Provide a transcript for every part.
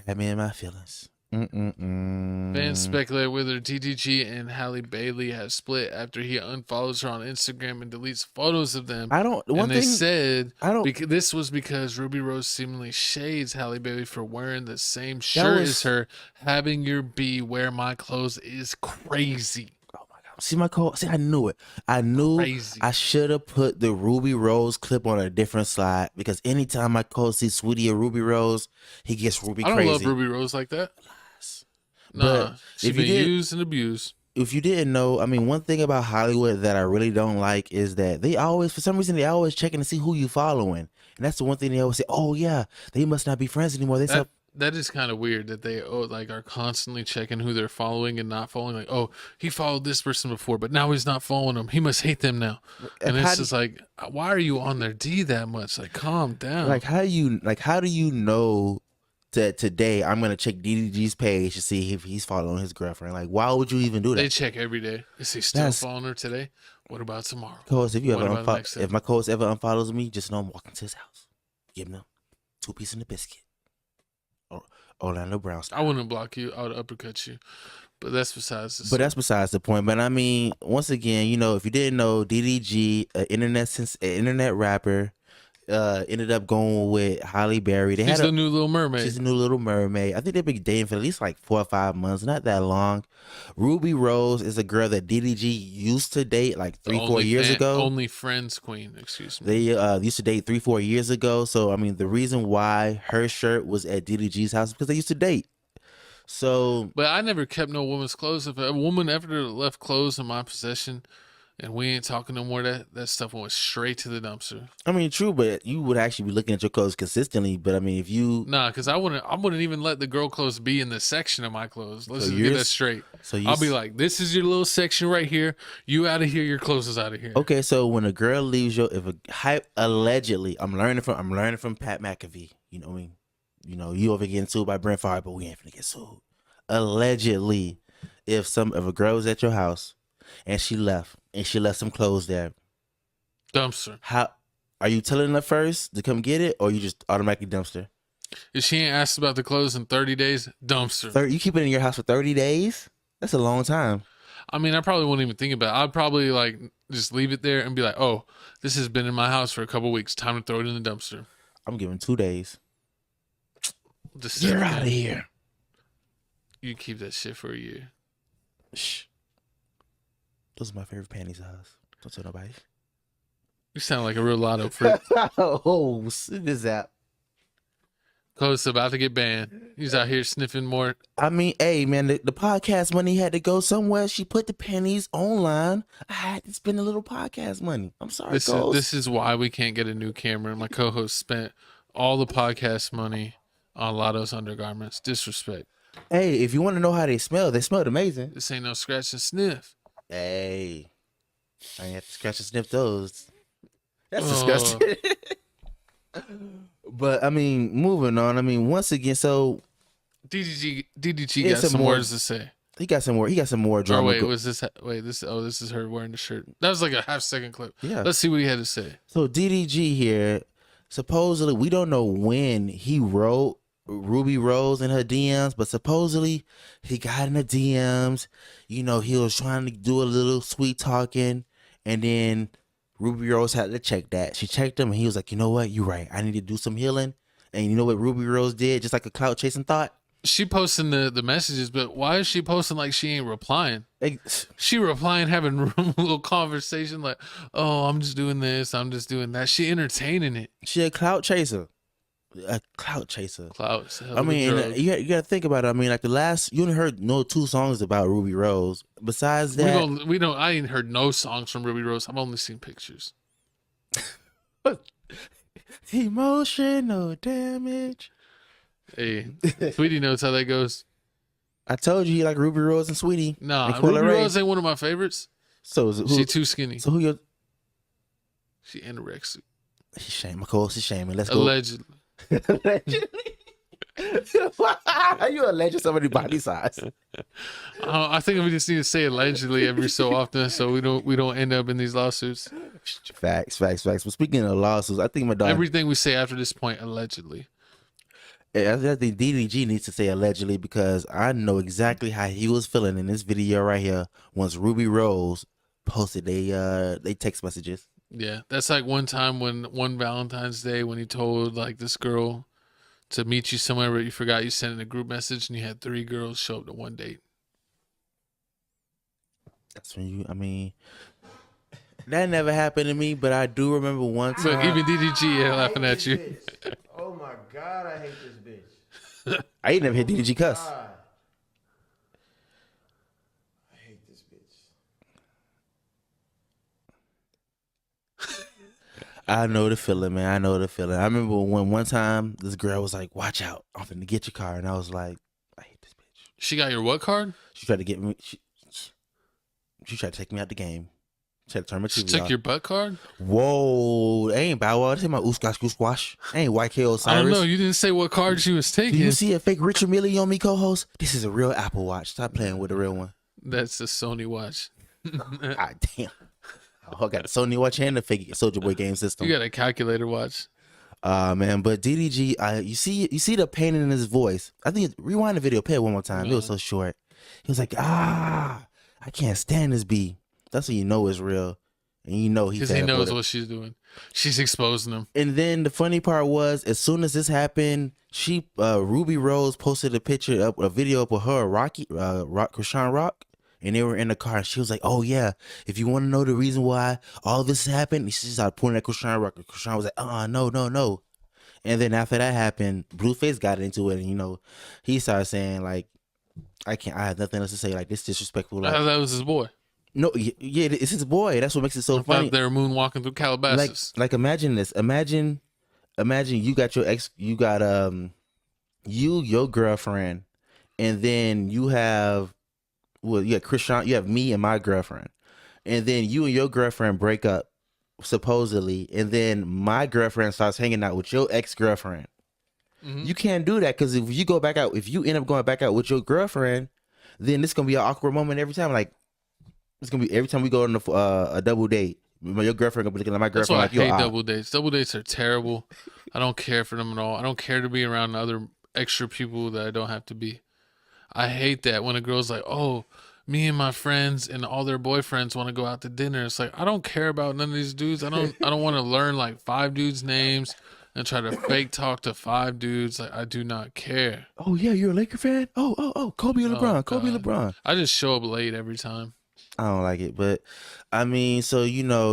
Had me in my feelings. Fans speculate whether DDG and Halle Bailey have split after he unfollows her on Instagram and deletes photos of them. I don't. One And they thing said I don't. this was because Rubi Rose seemingly shades Halle Bailey for wearing the same That shirt was. as her. Having your B wear my clothes is crazy. Oh my god! See my call. See, I knew it. I knew Crazy. I should have put the Rubi Rose clip on a different slide because anytime my co sees Sweetie or Rubi Rose, he gets Ruby I don't crazy. love Rubi Rose like that. Nah, But she's been used and abused. If you didn't know, I mean, one thing about Hollywood that I really don't like is that they always, for some reason, they always checking to see who you following, and that's the one thing they always say. Oh yeah, they must not be friends anymore. That is kind of weird that they are constantly checking who they're following and not following. Like, oh, he followed this person before, but now he's not following them. He must hate them now. And it's just like, why are you on their D that much? Like, calm down. How do you know that today I'm gonna check DDG's page to see if he's following his girlfriend? Like, why would you even do that? They check every day. Is he still following her today? What about tomorrow? Cause if my co-host ever unfollows me, just know I'm walking to his house, giving him 2 pieces of the biscuit. Orlando Brown style. I wouldn't block you. I would uppercut you. But that's besides the point. But I mean, once again, you know, if you didn't know, DDG, internet rapper, ended up going with Halle Berry. She's the new Little Mermaid. She's the new Little Mermaid. I think they've been dating for at least like 4 or 5 months, not that long. Rubi Rose is a girl that DDG used to date like 3-4 years ago. Only Friends queen, excuse me. They used to date 3-4 years ago. So I mean, the reason why her shirt was at DDG's house is because they used to date. So, but I never kept no woman's clothes. If a woman ever left clothes in my possession, and we ain't talking no more, that stuff went straight to the dumpster. I mean, true, but you would actually be looking at your clothes consistently. But I mean, if you because I wouldn't even let the girl clothes be in the section of my clothes. Let's just get that straight. So I'll be like, this is your little section right here. You out of here. Your clothes is out of here. Okay, so when a girl leaves allegedly, I'm learning from Pat McAfee. You know what I mean? You know, you over getting sued by Brent Favre, but we ain't finna get sued. Allegedly, if a girl was at your house and she left some clothes there, dumpster. How are you telling her first to come get it, or you just automatically dumpster? If she ain't asked about the clothes in 30 days, dumpster. You keep it in your house for 30 days? That's a long time. I mean, I probably wouldn't even think about it. I'd probably like just leave it there and be like, oh, this has been in my house for a couple weeks. Time to throw it in the dumpster. I'm giving 2 days. Just get out of here. You keep that shit for a year. Shh. Those are my favorite panty size. Don't tell nobody. You sound like a real lotto freak. Oh, this app. Co's about to get banned. He's out here sniffing more. I mean, hey, man, the podcast money had to go somewhere. She put the pennies online. I had to spend a little podcast money. I'm sorry, this is why we can't get a new camera. My co-host spent all the podcast money on Lotto's undergarments. Disrespect. Hey, if you want to know how they smelled amazing. This ain't no scratch and sniff. Hey, I ain't have to scratch and sniff those. That's disgusting. But I mean, moving on. I mean, once again, so DDG got some words to say. He got some more drama. This is her wearing the shirt. That was like a half-second clip. Yeah. Let's see what he had to say. So DDG here, supposedly, we don't know when he wrote Rubi Rose in her DMs, but supposedly he got in the DMs. You know, he was trying to do a little sweet talking, and then Rubi Rose had to check that. She checked him, and he was like, you know what? You're right. I need to do some healing. And you know what Rubi Rose did? Just like a clout chasing thought. She posting the messages, but why is she posting like she ain't replying? She replying, having a little conversation like, oh, I'm just doing this. I'm just doing that. She entertaining it. She a clout chaser. A clout chaser. Clout. I mean, you got to think about it. I mean, like you only heard 2 songs about Rubi Rose. Besides that, we don't. I ain't heard no songs from Rubi Rose. I've only seen pictures. Emotional damage. Hey, Sweetie knows how that goes. I told you he like Rubi Rose and Sweetie. Nah, Rubi Rose ain't one of my favorites. So she too skinny. So who you? She anorexic. She's shaming. Of course, she's shaming. Let's go. Allegedly. Allegedly. How you allege somebody's body size? I think we just need to say allegedly every so often, so we don't end up in these lawsuits. Facts. But speaking of lawsuits, I think my dog. Everything we say after this point, allegedly. I think DDG needs to say allegedly because I know exactly how he was feeling in this video right here once Ruby Rose posted they text messages. Yeah, that's like one time when one Valentine's Day when he told like this girl to meet you somewhere, but you forgot you sent in a group message and you had 3 girls show up to one date. That's when that never happened to me, but I do remember one time. Look, even DDG laughing at you. Oh my God, I hate this bitch. I ain't never hit DDG cuss. God. I hate this bitch. I know the feeling, man. I know the feeling. I remember when one time this girl was like, "Watch out, I'm finna get your car," and I was like, "I hate this bitch." She got your what card? She tried to get me. She tried to take me out the game. She tried to turn my TV She took off. your butt card? Whoa, that ain't Bow Wow. This ain't my ooskash squash. Ain't YK Osiris. I don't know. You didn't say what card she was taking. Do you see a fake Richard Mille on me, co-host? This is a real Apple Watch. Stop playing with the real one. That's a Sony watch. Ah, damn. Oh, I got a Sony watch and a fake Soldier Boy game system. You got a calculator watch. Man, but DDG, you see the pain in his voice. I think rewind the video, play it one more time. It was so short. He was like, I can't stand this B. That's when you know it's real, and you know because he knows what she's doing. She's exposing him. And then the funny part was, as soon as this happened, Ruby Rose posted a video up with her, Krishan Rock. And they were in the car, and she was like, "Oh yeah, if you want to know the reason why all this happened," she started pointing at Krishan Rock. And Krishan was like, no." And then after that happened, Blueface got into it, and he started saying like, I have nothing else to say. Like, this disrespectful. Like, that was his boy. No, yeah, it's his boy. That's what makes it so funny. They were moonwalking through Calabasas. Like imagine this. Imagine you got your ex. You got your girlfriend, and then you have. Well, you got Krishan, you have me and my girlfriend. And then you and your girlfriend break up, supposedly. And then my girlfriend starts hanging out with your ex-girlfriend. Mm-hmm. You can't do that because if you end up going back out with your girlfriend, then it's going to be an awkward moment every time. Like, it's going to be every time we go on a double date. Your girlfriend going to be looking at my girlfriend like, I hate double dates. Double dates are terrible. I don't care for them at all. I don't care to be around other extra people that I don't have to be. I hate that when a girl's like, "Oh, me and my friends and all their boyfriends want to go out to dinner." It's like, I don't care about none of these dudes. I don't want to learn like 5 dudes' names and try to fake talk to 5 dudes. Like, I do not care. Oh yeah, you're a Laker fan? Oh, Kobe and LeBron. Kobe and LeBron. I just show up late every time. I don't like it, but I mean, so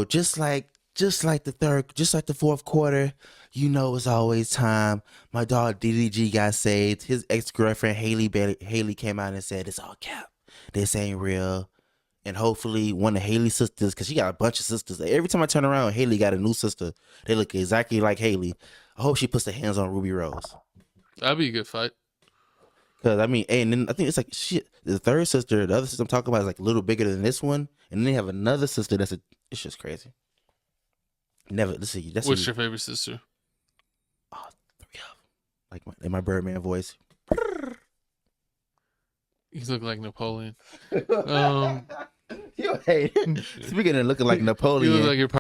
just like the fourth quarter, it's always time. My dog DDG got saved. His ex-girlfriend Haley came out and said it's all cap. This ain't real. And hopefully one of Haley's sisters, because she got a bunch of sisters. Every time I turn around, Haley got a new sister. They look exactly like Haley. I hope she puts her hands on Ruby Rose. That'd be a good fight. Because I mean, and then I think it's like shit. The other sister I'm talking about is like a little bigger than this one, and then they have another sister it's just crazy. Let's see. What's your favorite sister? Oh, 3 of them. Like in my Birdman voice. You look like Napoleon. Yo, hey, speaking of looking like Napoleon, you look like you're